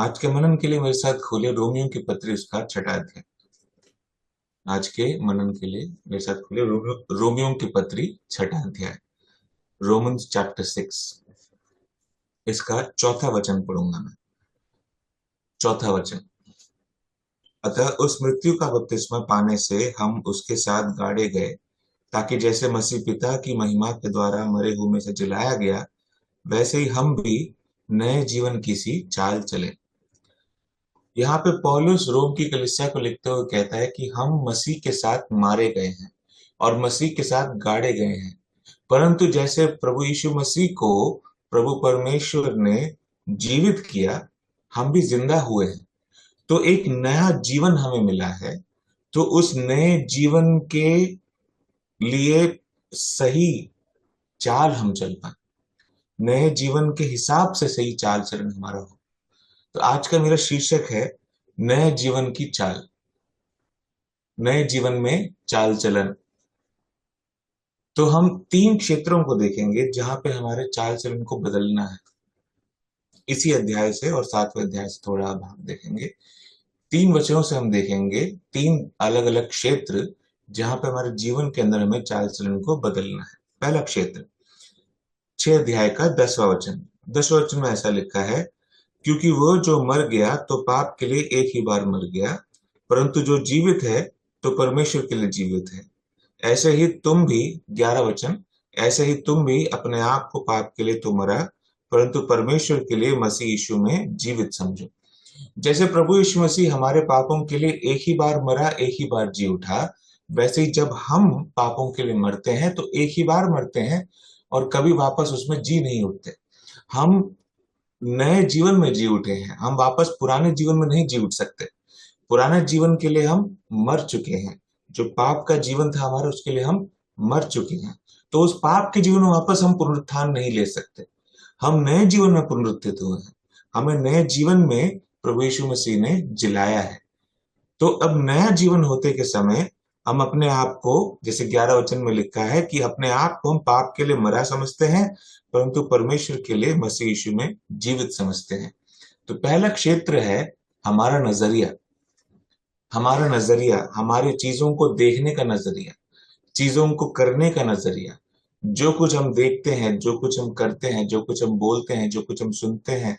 आज के मनन के लिए मेरे साथ खोले रोमियो की पत्री, उसका छठा अध्याय। आज के मनन के लिए मेरे साथ खोले रोमियो की पत्री, छठा अध्याय, रोमन्स चैप्टर 6। इसका चौथा वचन पढ़ूंगा मैं। चौथा वचन। अतः उस मृत्यु का बपतिस्मा पाने से हम उसके साथ गाड़े गए, ताकि जैसे मसीह पिता की महिमा के द्वारा मरे हुए में से जिलाया गया, वैसे ही हम भी नए जीवन की सी चाल चले। यहाँ पे पौलुस रोम की कलीसिया को लिखते हुए कहता है कि हम मसीह के साथ मारे गए हैं और मसीह के साथ गाड़े गए हैं, परंतु जैसे प्रभु यीशु मसीह को प्रभु परमेश्वर ने जीवित किया, हम भी जिंदा हुए हैं। तो एक नया जीवन हमें मिला है। तो उस नए जीवन के लिए सही चाल हम चल पाए, नए जीवन के हिसाब से सही चाल चलन हमारा हो। तो आज का मेरा शीर्षक है नए जीवन की चाल, नए जीवन में चाल चलन। तो हम तीन क्षेत्रों को देखेंगे जहां पे हमारे चाल चलन को बदलना है। इसी अध्याय से और सातवें अध्याय से थोड़ा भाग देखेंगे। तीन वचनों से हम देखेंगे तीन अलग अलग क्षेत्र जहां पे हमारे जीवन के अंदर हमें चाल चलन को बदलना है। पहला क्षेत्र, 6 अध्याय का 10वां वचन। 10वां वचन में ऐसा लिखा है, क्योंकि वो जो मर गया तो पाप के लिए एक ही बार मर गया, परंतु जो जीवित है तो परमेश्वर के लिए जीवित है। ऐसे ही तुम भी, 11वां वचन, ऐसे ही तुम भी अपने आप को पाप के लिए तो मरा, परंतु परमेश्वर के लिए मसीह यीशु में जीवित समझो। जैसे प्रभु यीशु मसीह हमारे पापों के लिए एक ही बार मरा, एक ही बार जी उठा, वैसे ही जब हम पापों के लिए मरते हैं तो एक ही बार मरते हैं और कभी वापस उसमें जी नहीं उठते। हम नए जीवन में जी उठे हैं, हम वापस पुराने जीवन में नहीं जी उठ सकते। पुराने जीवन के लिए हम मर चुके हैं। जो पाप का जीवन था हमारा, उसके लिए हम मर चुके हैं। तो उस पाप के जीवन में वापस हम पुनरुत्थान नहीं ले सकते। हम नए जीवन में पुनरुत्थित हुए हैं। हमें नए जीवन में प्रभु यीशु मसीह ने जिलाया है। तो अब नया जीवन होते के समय हम अपने आप को, जैसे 11 वचन में लिखा है, कि अपने आप को हम पाप के लिए मरा समझते हैं, परंतु परमेश्वर के लिए मसीह यीशु में जीवित समझते हैं। तो पहला क्षेत्र है हमारा नजरिया। हमारा नजरिया, हमारे चीजों को देखने का नजरिया, चीजों को करने का नजरिया। जो कुछ हम देखते हैं, जो कुछ हम करते हैं, जो कुछ हम बोलते हैं, जो कुछ हम सुनते हैं,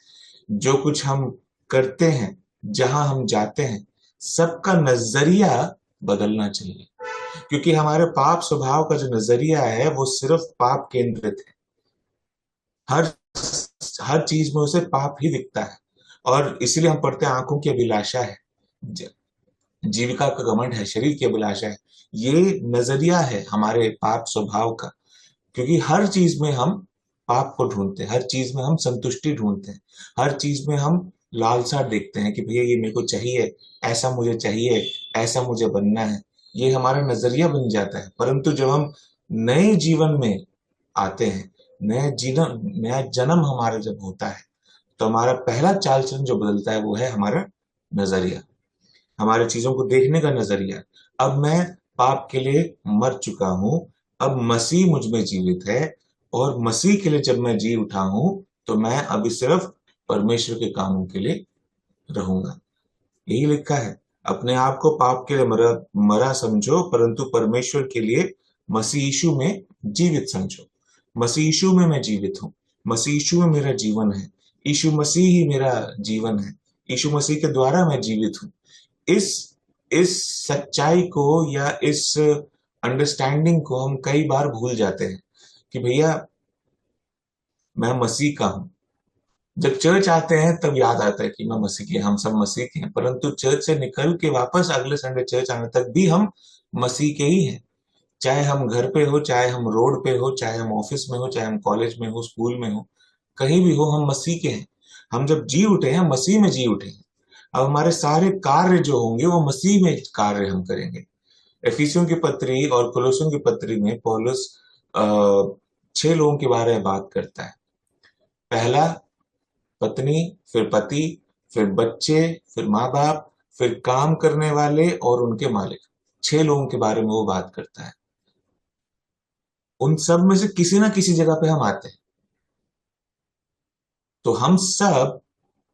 जो कुछ हम करते हैं, जहां हम जाते हैं, सबका नजरिया बदलना चाहिए। क्योंकि हमारे पाप स्वभाव का जो नजरिया है वो सिर्फ पाप केंद्रित है। हर हर चीज में उसे पाप ही दिखता है। और इसीलिए हम पढ़ते हैं, आंखों की अभिलाषा है, जीविका का घमंड है, शरीर की अभिलाषा है। ये नजरिया है हमारे पाप स्वभाव का। क्योंकि हर चीज में हम पाप को ढूंढते हैं, हर चीज में हम संतुष्टि ढूंढते हैं, हर चीज में हम लालसा देखते हैं कि भैया ये मेरे को चाहिए, ऐसा मुझे चाहिए, ऐसा मुझे बनना है। ये हमारा नजरिया बन जाता है। परंतु जब हम नए जीवन में आते हैं, नया जन्म हमारा जब होता है, तो हमारा पहला चाल चलन जो बदलता है वो है हमारा नजरिया, हमारे चीजों को देखने का नजरिया। अब मैं पाप के लिए मर चुका हूं, अब मसीह मुझ में जीवित है, और मसीह के लिए जब मैं जी उठा हूं, तो मैं अभी सिर्फ परमेश्वर के कामों के लिए रहूंगा। यही लिखा है, अपने आप को पाप के लिए मरा मरा समझो, परंतु परमेश्वर के लिए मसीह यीशु में जीवित समझो। मसीह यीशु में मैं जीवित हूं, मसीह यीशु में मेरा जीवन है, यीशु मसीह ही मेरा जीवन है, यीशु मसीह के द्वारा मैं जीवित हूं। इस इस सच्चाई को या इस अंडरस्टैंडिंग को हम कई बार भूल जाते हैं कि भैया मैं मसीह का हूं। जब चर्च आते हैं तब याद आता है कि मैं मसीह के, हम सब मसीह के हैं। परंतु चर्च से निकल के वापस अगले संडे चर्च आने तक भी हम मसीह के ही हैं। चाहे हम घर पे हो, चाहे हम रोड पे हो, चाहे हम ऑफिस में हो, चाहे हम कॉलेज में हो, स्कूल में हो, कहीं भी हो, हम मसीह के हैं। हम जब जी उठे हैं, मसीह में जी उठे हैं। अब हमारे सारे कार्य जो होंगे वो मसीह में कार्य हम करेंगे। एफिसियों की पत्री और कोलोसियों की पत्री में पौलुस 6 लोगों के बारे में बात करता है। पहला पत्नी, फिर पति, फिर बच्चे, फिर माँ बाप, फिर काम करने वाले और उनके मालिक। 6 लोगों के बारे में वो बात करता है। उन सब में से किसी ना किसी जगह पे हम आते हैं। तो हम सब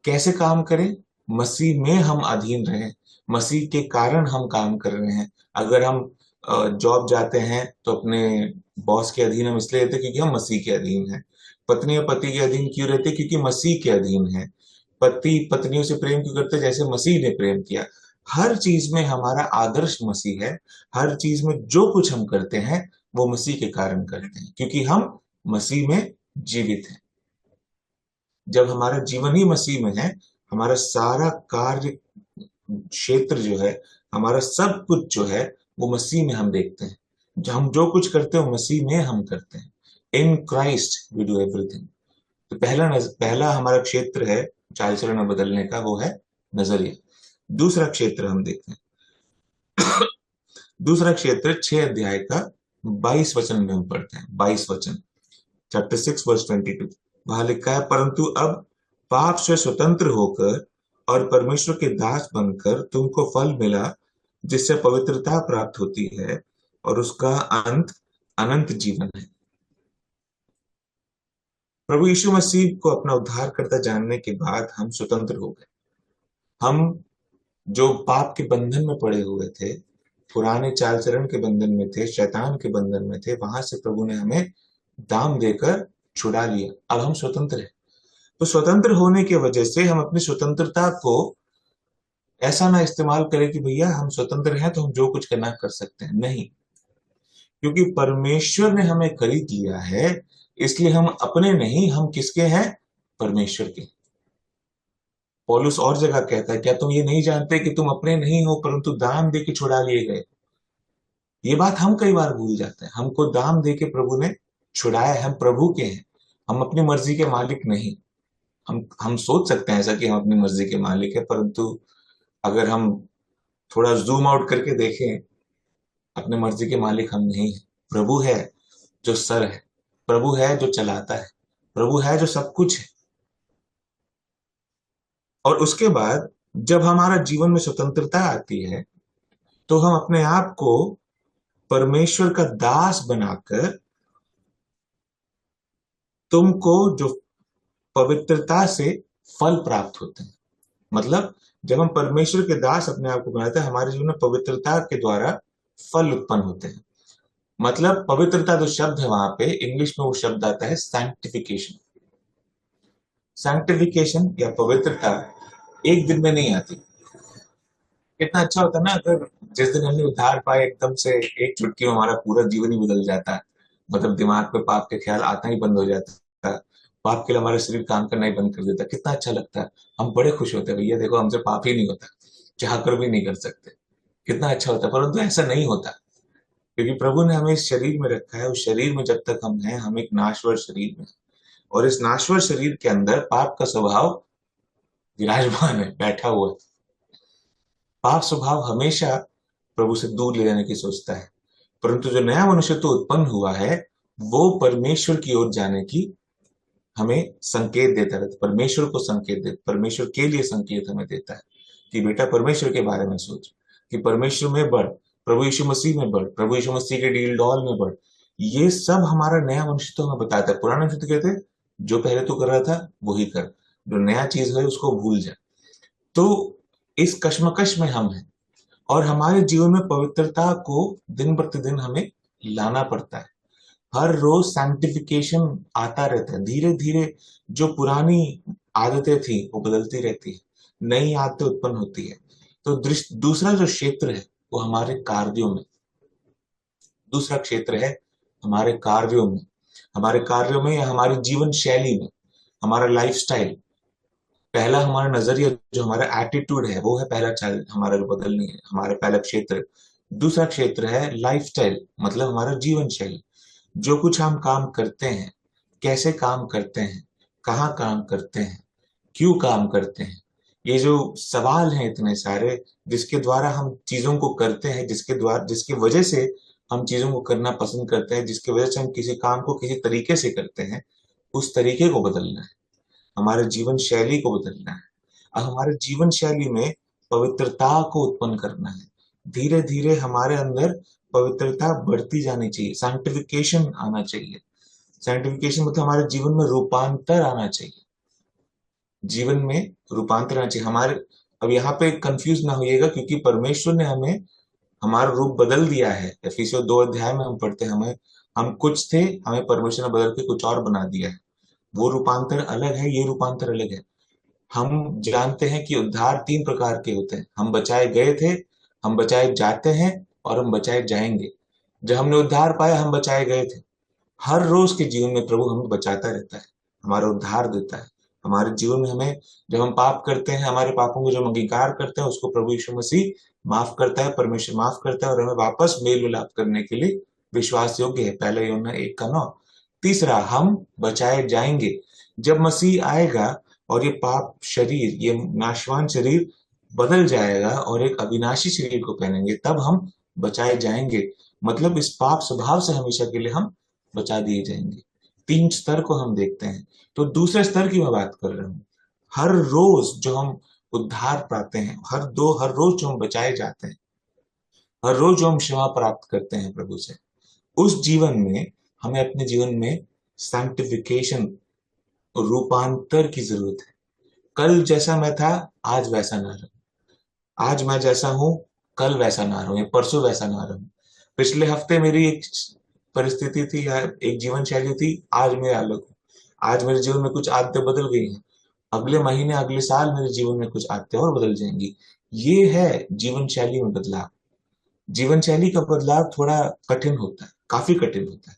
कैसे काम करें? मसीह में हम अधीन रहें, मसीह के कारण हम काम कर रहे हैं। अगर हम जॉब जाते हैं तो अपने बॉस के अधीन हम इसलिए रहते हैं क्योंकि हम मसीह के अधीन हैं। पत्नी या पति के अधीन क्यों रहते हैं? क्योंकि मसीह के अधीन है। पति पत्नियों से प्रेम क्यों करते हैं? जैसे मसीह ने प्रेम किया। हर चीज में हमारा आदर्श मसीह है। हर चीज में जो कुछ हम करते हैं वो मसीह के कारण करते हैं, क्योंकि हम मसीह में जीवित हैं। जब हमारा जीवन ही मसीह में है, हमारा सारा कार्य क्षेत्र जो है, हमारा सब कुछ जो है वो मसीह में हम देखते हैं। जो हम जो कुछ करते हैं वो मसीह में हम करते हैं। In Christ we do everything. तो पहला हमारा क्षेत्र है चाल चलन बदलने का, वो है नजरिया। दूसरा क्षेत्र हम देखते हैं। दूसरा क्षेत्र 6 अध्याय का 22 वचन में हम पढ़ते हैं। 22 वचन, चैप्टर 6 वर्स 22। वहां लिखा है, परंतु अब पाप से स्वतंत्र होकर और परमेश्वर के दास बनकर तुमको फल मिला, जिससे पवित्रता प्राप्त होती है और उसका अंत अनंत जीवन है। प्रभु यीशु मसीह को अपना उद्धारकर्ता जानने के बाद हम स्वतंत्र हो गए। हम जो पाप के बंधन में पड़े हुए थे, पुराने चाल चलन के बंधन में थे, शैतान के बंधन में थे, वहां से प्रभु ने हमें दाम देकर छुड़ा लिया। अब हम स्वतंत्र हैं। तो स्वतंत्र होने की वजह से हम अपनी स्वतंत्रता को ऐसा ना इस्तेमाल करें कि भैया हम स्वतंत्र हैं तो हम जो कुछ करना कर सकते हैं। नहीं, क्योंकि परमेश्वर ने हमें खरीद लिया है, इसलिए हम अपने नहीं, हम किसके हैं? परमेश्वर के। पौलुस और जगह कहता है, क्या तुम ये नहीं जानते कि तुम अपने नहीं हो परंतु दाम दे के छुड़ा लिए गए? ये बात हम कई बार भूल जाते हैं। हमको दाम दे के प्रभु ने छुड़ाया है, हम प्रभु के हैं, हम अपनी मर्जी के मालिक नहीं। हम सोच सकते हैं ऐसा कि हम अपनी मर्जी के मालिक है, परंतु अगर हम थोड़ा जूम आउट करके देखें, अपने मर्जी के मालिक हम नहीं है। प्रभु है जो सर है, प्रभु है जो चलाता है, प्रभु है जो सब कुछ है। और उसके बाद जब हमारा जीवन में स्वतंत्रता आती है तो हम अपने आप को परमेश्वर का दास बनाकर तुमको जो पवित्रता से फल प्राप्त होते हैं। मतलब जब हम परमेश्वर के दास अपने आप को बनाते हैं, हमारे जीवन में पवित्रता के द्वारा फल उत्पन्न होते हैं। मतलब पवित्रता जो शब्द है, वहां पे इंग्लिश में वो शब्द आता है सैंक्टिफिकेशन। सैंक्टिफिकेशन या पवित्रता एक दिन में नहीं आती। कितना अच्छा होता ना अगर जिस दिन हमने उद्धार पाए एकदम से एक चुटकी में हमारा पूरा जीवन ही बदल जाता है। मतलब दिमाग पे पाप के ख्याल आना ही बंद हो जाता है, पाप के लिए हमारा शरीर काम करना ही बंद कर देता है। कितना अच्छा लगता है, हम बड़े खुश होते हैं, भैया देखो हमसे पाप ही नहीं होता, चाह कर भी नहीं कर सकते। कितना अच्छा होता है, परंतु ऐसा नहीं होता, क्योंकि प्रभु ने हमें इस शरीर में रखा है। उस शरीर में जब तक हम हैं, हम एक नाश्वर शरीर में, और इस नाश्वर शरीर के अंदर पाप का स्वभाव विराजमान है, बैठा हुआ है। पाप स्वभाव हमेशा प्रभु से दूर ले जाने की सोचता है, परंतु जो नया मनुष्य तो उत्पन्न हुआ है, वो परमेश्वर की ओर जाने की हमें संकेत देता रहता है। परमेश्वर को संकेत दे, परमेश्वर के लिए संकेत हमें देता है कि बेटा परमेश्वर के बारे में सोच, कि परमेश्वर में बढ़, प्रभु यीशु मसीह में बढ़, प्रभु यीशु मसीह के डील डॉल में बढ़। ये सब हमारा नया मनुष्य तो हमें बताता है। पुराने मनुष्य तो कहते हैं जो पहले तू कर रहा था वही कर, जो नया चीज है उसको भूल जा। तो इस कश्मकश में हम हैं, और हमारे जीवन में पवित्रता को दिन प्रतिदिन हमें लाना पड़ता है। हर रोज सैंक्टिफिकेशन आता रहता है। धीरे धीरे जो पुरानी आदतें थी वो बदलती रहती है, नई आदतें उत्पन्न होती है। तो दूसरा जो क्षेत्र है वो हमारे कार्यों में, दूसरा क्षेत्र है हमारे कार्यों में। हमारे कार्यों में या हमारी जीवन शैली में, हमारा लाइफस्टाइल। पहला हमारा नजरिया, जो हमारा एटीट्यूड है, वो है पहला चाल हमारा जो बदलनी है, हमारा पहला क्षेत्र। दूसरा क्षेत्र है लाइफस्टाइल, मतलब हमारा जीवन शैली। जो कुछ हम काम करते हैं, कैसे काम करते हैं, कहाँ काम करते हैं, क्यों काम करते हैं, ये जो सवाल हैं इतने सारे, जिसके द्वारा हम चीजों को करते हैं, जिसकी वजह से हम चीजों को करना पसंद करते हैं, जिसकी वजह से हम किसी काम को किसी तरीके से करते हैं, उस तरीके को बदलना है, हमारे जीवन शैली को बदलना है। अब हमारे जीवन शैली में पवित्रता को उत्पन्न करना है। धीरे धीरे हमारे अंदर पवित्रता बढ़ती जानी चाहिए, सैंक्टिफिकेशन आना चाहिए। सैंक्टिफिकेशन मतलब हमारे जीवन में रूपांतर आना चाहिए। जीवन में रूपांतर आना चाहिए हमारे। अब यहाँ पे कंफ्यूज ना होइएगा, क्योंकि परमेश्वर ने हमें हमारा रूप बदल दिया है। एफिसियों 2 अध्याय में हम पढ़ते हैं, हम कुछ थे, हमें परमेश्वर ने बदल के कुछ और बना दिया है। वो रूपांतर अलग है, ये रूपांतर अलग है। हम जानते हैं कि उद्धार 3 प्रकार के होते हैं। हम बचाए गए थे, हम बचाए जाते हैं, और हम बचाए जाएंगे। जब हमने उद्धार पाया, हम बचाए गए थे। हर रोज के जीवन में प्रभु हमें बचाता रहता है, हमारा उद्धार देता है। हमारे जीवन में हमें, जब हम पाप करते हैं, हमारे पापों को जो हम अंगीकार करते हैं, उसको प्रभु यीशु मसीह माफ करता है, परमेश्वर माफ करता है, और हमें वापस मेल मिलाप करने के लिए विश्वास योग्य है। पहला यूहन्ना 1:9। तीसरा, हम बचाए जाएंगे। जब मसीह आएगा और ये पाप शरीर, ये नाशवान शरीर बदल जाएगा और एक अविनाशी शरीर को पहनेंगे, तब हम बचाए जाएंगे। मतलब इस पाप स्वभाव से हमेशा के लिए हम बचा दिए जाएंगे। 3 स्तर को हम देखते हैं। तो दूसरे स्तर की मैं बात कर रहा हूं। हर रोज जो हम उद्धार पाते हैं, हर रोज जो हम बचाए जाते हैं, हर रोज जो हम क्षमा प्राप्त करते हैं प्रभु से, उस जीवन में हमें अपने जीवन में सैंक्टिफिकेशन, रूपांतर की जरूरत है। कल जैसा मैं था, आज वैसा ना रहूं। आज मैं जैसा हूं, कल वैसा ना रहूं, या परसों वैसा ना रहूं। पिछले हफ्ते मेरी एक परिस्थिति थी या एक जीवन शैली थी, आज मैं अलग हूं। आज मेरे जीवन में कुछ आदतें बदल गई हैं, अगले महीने, अगले साल मेरे जीवन में कुछ आदतें और बदल जाएंगी। ये है जीवन शैली में बदलाव। जीवन शैली का बदलाव थोड़ा कठिन होता है, काफी कठिन होता है,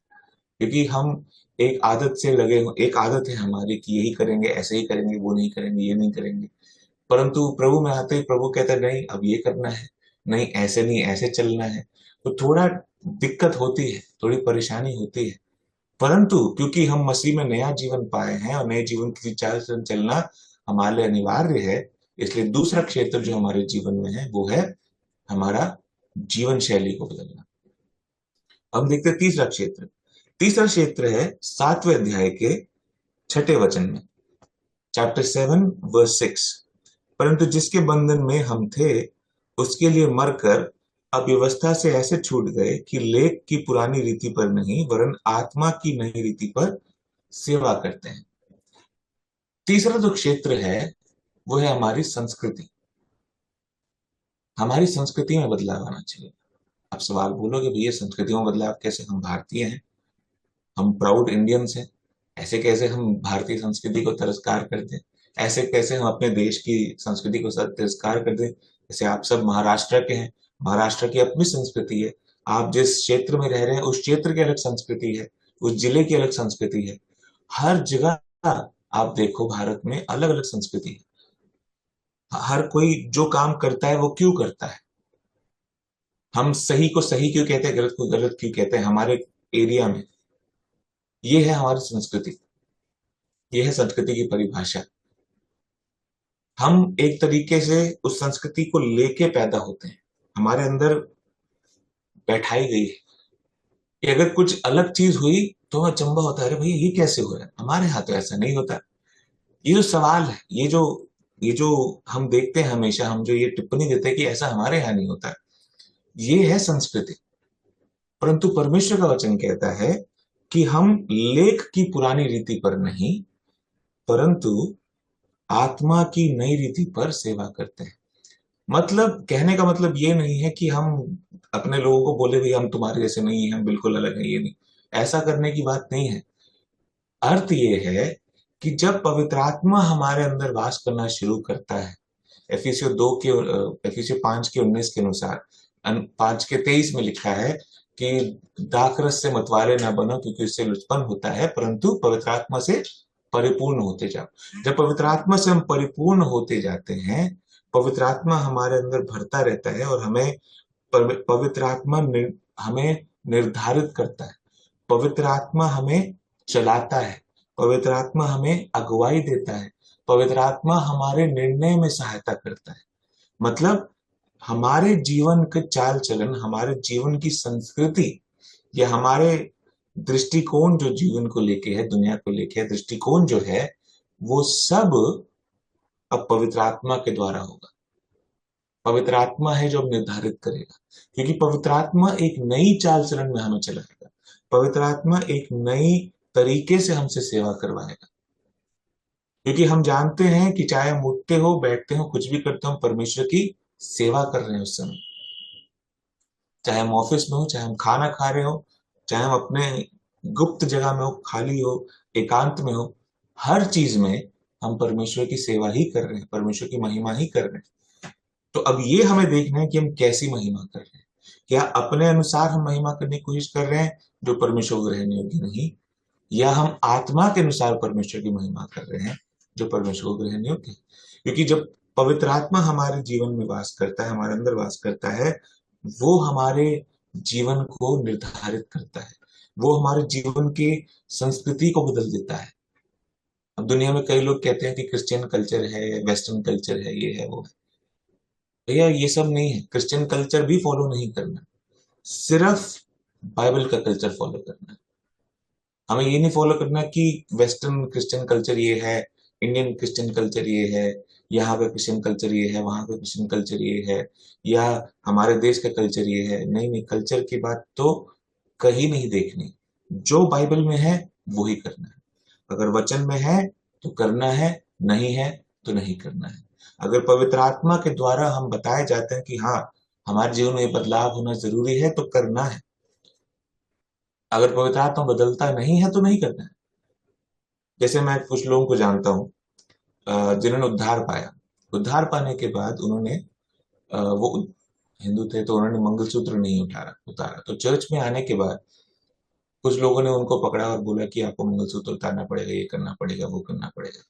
क्योंकि हम एक आदत से लगे हो, एक आदत है हमारी कि यही करेंगे, ऐसे ही करेंगे, वो नहीं करेंगे, ये नहीं करेंगे। परंतु प्रभु में आते ही प्रभु कहते हैं, नहीं अब ये करना है, नहीं ऐसे नहीं, ऐसे चलना है। तो थोड़ा दिक्कत होती है, थोड़ी परेशानी होती है। परंतु क्योंकि हम मसीह में नया जीवन पाए हैं और नए जीवन की चाल से चलना हमारे लिए अनिवार्य है, इसलिए दूसरा क्षेत्र जो हमारे जीवन में है वो है हमारा जीवन शैली को बदलना। अब देखते हैं तीसरा क्षेत्र। तीसरा क्षेत्र है 7वें अध्याय के 6 वचन में, चैप्टर 7 वर्स 6। परंतु जिसके बंधन में हम थे, उसके लिए मरकर अब व्यवस्था से ऐसे छूट गए कि लेख की पुरानी रीति पर नहीं, वरन आत्मा की नई रीति पर सेवा करते हैं। तीसरा जो क्षेत्र है वो है हमारी संस्कृति। हमारी संस्कृति में बदलाव आना चाहिए। आप सवाल बोलोगे, भैया संस्कृति में बदलाव कैसे? हम भारतीय हैं, हम प्राउड इंडियंस हैं, ऐसे कैसे हम भारतीय संस्कृति को तिरस्कार करते हैं? ऐसे कैसे हम अपने देश की संस्कृति को तिरस्कार करते हैं? जैसे आप सब महाराष्ट्र के हैं, महाराष्ट्र की अपनी संस्कृति है। आप जिस क्षेत्र में रह रहे हैं, उस क्षेत्र की अलग संस्कृति है, उस जिले की अलग संस्कृति है। हर जगह आप देखो, भारत में अलग अलग संस्कृति है। हर कोई जो काम करता है वो क्यों करता है? हम सही को सही क्यों कहते हैं, गलत को गलत क्यों कहते हैं हमारे एरिया में? ये है हमारी संस्कृति, ये है संस्कृति की परिभाषा। हम एक तरीके से उस संस्कृति को लेके पैदा होते हैं, हमारे अंदर बैठाई गई है कि अगर कुछ अलग चीज हुई तो अचंभा होता है, अरे भाई ये कैसे हो रहा है, हमारे यहाँ तो ऐसा नहीं होता। ये जो सवाल है, ये जो हम देखते हैं हमेशा, हम जो ये टिप्पणी देते हैं कि ऐसा हमारे यहाँ नहीं होता, ये है संस्कृति। परंतु परमेश्वर का वचन कहता है कि हम लेख की पुरानी रीति पर नहीं, परंतु आत्मा की नई रीति पर सेवा करते हैं। मतलब कहने का मतलब ये नहीं है कि हम अपने लोगों को बोले भाई हम तुम्हारे जैसे नहीं हैं, हम बिल्कुल अलग हैं, ये नहीं, ऐसा करने की बात नहीं है। अर्थ ये है कि जब पवित्र आत्मा हमारे अंदर वास करना शुरू करता है, एफिसियों 5:19 के अनुसार, 5:23 में लिखा है कि दाखरस से मतवाले ना बनो, क्योंकि उससे लुचपन होता है, परंतु पवित्र आत्मा से परिपूर्ण होते जाओ। जब पवित्र आत्मा से हम परिपूर्ण होते जाते हैं, पवित्र आत्मा हमारे अंदर भरता रहता है और हमें पवित्र आत्मा हमें निर्धारित करता है, पवित्र आत्मा हमें चलाता है, पवित्र आत्मा हमें अगुवाई देता है, पवित्र आत्मा हमारे निर्णय में सहायता करता है। मतलब हमारे जीवन के चाल चलन, हमारे जीवन की संस्कृति, या हमारे दृष्टिकोण जो जीवन को लेके है, दुनिया को लेके है, दृष्टिकोण जो है, वो सब अब पवित्र आत्मा के द्वारा होगा। पवित्र आत्मा है जो अब निर्धारित करेगा, क्योंकि पवित्र आत्मा एक नई चाल चलन में हमें चलाएगा। पवित्र आत्मा एक नई तरीके से हमसे सेवा करवाएगा। क्योंकि हम जानते हैं कि चाहे हम उठते हो, बैठते हो, कुछ भी करते हो, हम परमेश्वर की सेवा कर रहे हैं उस समय। चाहे हम ऑफिस में हो, चाहे हम खाना खा रहे हो, चाहे हम अपने गुप्त जगह में हो, खाली हो, एकांत में हो, हर चीज में हम परमेश्वर की सेवा ही कर रहे हैं, परमेश्वर की महिमा ही कर रहे हैं। तो अब ये हमें देखना है कि हम कैसी महिमा कर रहे हैं। क्या अपने अनुसार हम महिमा करने की कोशिश कर रहे हैं, जो परमेश्वर को ग्रहण योग्य नहीं, या हम आत्मा के अनुसार परमेश्वर की महिमा कर रहे हैं, जो परमेश्वर को ग्रहण योग्य है। क्योंकि जब पवित्र आत्मा हमारे जीवन में वास करता है, हमारे अंदर वास करता है, वो हमारे जीवन को निर्धारित करता है, वो हमारे जीवन की संस्कृति को बदल देता है। अब दुनिया में कई लोग कहते हैं कि क्रिश्चियन कल्चर है, वेस्टर्न कल्चर है, ये है वो है। भैया ये सब नहीं है। क्रिश्चियन कल्चर भी फॉलो नहीं करना, सिर्फ बाइबल का कल्चर फॉलो करना है। हमें ये नहीं फॉलो करना कि वेस्टर्न क्रिश्चियन कल्चर ये है, इंडियन क्रिश्चियन कल्चर ये है, यहाँ का क्रिश्चियन कल्चर ये है, वहां का क्रिश्चियन कल्चर ये है, या हमारे देश का कल्चर ये है। नहीं नहीं, कल्चर की बात तो कहीं नहीं देखनी। जो बाइबल में है वो ही करना है। अगर वचन में है तो करना है, नहीं है तो नहीं करना है। अगर पवित्र आत्मा के द्वारा हम बताए जाते हैं कि हाँ, हमारे जीवन में बदलाव होना जरूरी है, तो करना है। अगर पवित्र आत्मा बदलता नहीं है तो नहीं करना है। जैसे मैं कुछ लोगों को जानता हूँ जिन्होंने उद्धार पाया। उद्धार पाने के बाद उन्होंने वो हिंदू थे तो उन्होंने मंगलसूत्र नहीं उतारा उतारा तो चर्च में आने के बाद कुछ लोगों ने उनको पकड़ा और बोला कि आपको मंगलसूत्र उतारना पड़ेगा, ये करना पड़ेगा, वो करना पड़ेगा।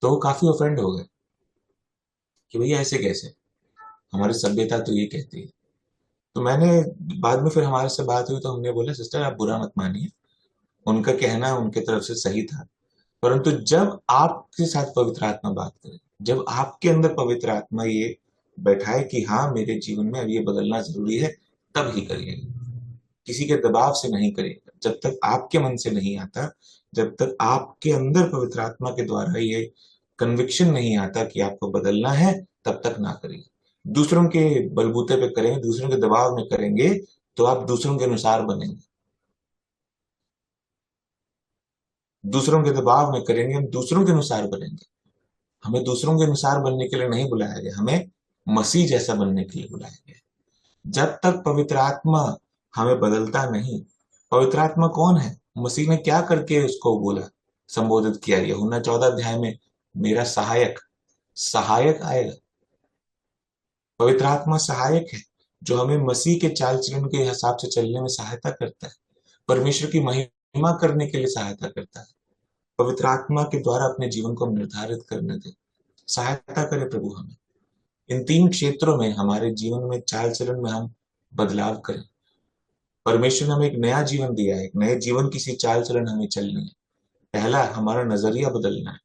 तो वो काफी ऑफेंड हो गए कि भैया ऐसे कैसे, हमारी सभ्यता तो ये कहती है। तो मैंने बाद में फिर हमारे से बात हुई तो हमने बोला सिस्टर आप बुरा मत मानिए, उनका कहना उनके तरफ से सही था। परंतु जब आपके साथ पवित्र आत्मा बात करे, जब आपके अंदर पवित्र आत्मा ये बैठाए कि हाँ मेरे जीवन में अब ये बदलना जरूरी है, तब ही करिएगा। किसी के दबाव से नहीं करिएगा। जब तक आपके मन से नहीं आता, जब तक आपके अंदर पवित्र आत्मा के द्वारा ये कन्विक्शन नहीं आता कि आपको बदलना है, तब तक ना करिए। दूसरों के बलबूते पे करेंगे, दूसरों के दबाव में करेंगे, तो आप दूसरों के अनुसार बनेंगे। दूसरों के दबाव में करेंगे, हम दूसरों के अनुसार बनेंगे। हमें दूसरों के अनुसार बनने के लिए नहीं बुलाया गया, हमें मसीह जैसा बनने के लिए बुलाया गया। जब तक पवित्र आत्मा हमें बदलता नहीं। पवित्र आत्मा कौन है? मसीह ने क्या करके उसको बोला, संबोधित किया? यूहन्ना 14 अध्याय में मेरा सहायक सहायक आएगा। पवित्र आत्मा सहायक है, जो हमें मसीह के चाल चलन के हिसाब से चलने में सहायता करता है, परमेश्वर की महिमा करने के लिए सहायता करता है। पवित्र आत्मा के द्वारा अपने जीवन को हम निर्धारित करने दें, सहायता करे प्रभु हमें इन 3 क्षेत्रों में, हमारे जीवन में चाल चलन में हम बदलाव करें। परमेश्वर ने हमें एक नया जीवन दिया है, एक नए जीवन की सी चाल चलन हमें चलनी है। पहला, हमारा नजरिया बदलना है।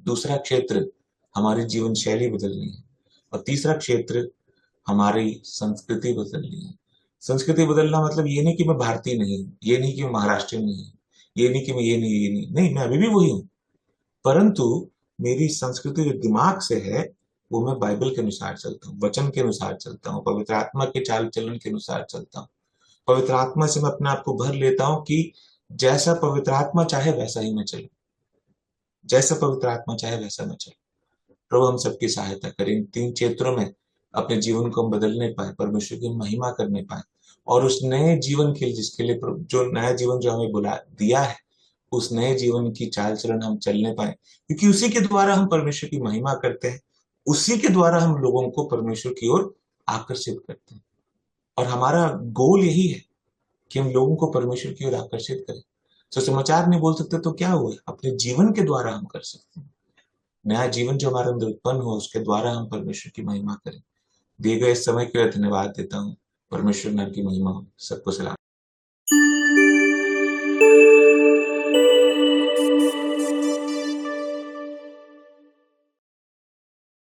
दूसरा क्षेत्र, हमारी जीवन शैली बदलनी है। और तीसरा क्षेत्र, हमारी संस्कृति बदलनी है। संस्कृति बदलना मतलब ये नहीं कि मैं भारतीय नहीं हूं, ये नहीं कि मैं महाराष्ट्रियन नहीं हूं, ये नहीं कि मैं ये नहीं, मैं अभी भी वही हूं। परंतु मेरी संस्कृति जो दिमाग से है, वो मैं बाइबल के अनुसार चलता हूँ, वचन के अनुसार चलता हूँ, पवित्र आत्मा के चाल चलन के अनुसार चलता हूँ। पवित्र आत्मा से मैं अपने आप को भर लेता हूं कि जैसा पवित्र आत्मा चाहे वैसा ही मैं चलूं, जैसा पवित्र आत्मा चाहे वैसा मैं चलूं। प्रभु हम सबकी सहायता करें, इन 3 क्षेत्रों में अपने जीवन को हम बदलने पाए, परमेश्वर की महिमा करने पाए, और उस नए जीवन के लिए, जिसके लिए जो नया जीवन जो हमें बुला दिया है, उस नए जीवन की चाल चलन हम चलने पाए। क्योंकि उसी के द्वारा हम परमेश्वर की महिमा करते हैं, उसी के द्वारा हम लोगों को परमेश्वर की ओर आकर्षित करते हैं। और हमारा गोल यही है कि हम लोगों को परमेश्वर की ओर आकर्षित करें। सुसमाचार नहीं बोल सकते तो क्या हुआ, अपने जीवन के द्वारा हम कर सकते हैं। नया जीवन जो हमारे अंदर उत्पन्न हो, उसके द्वारा हम परमेश्वर की महिमा करें। दिए गए समय के लिए धन्यवाद देता हूँ। परमेश्वर नाम की महिमा हो। सबको सलाम।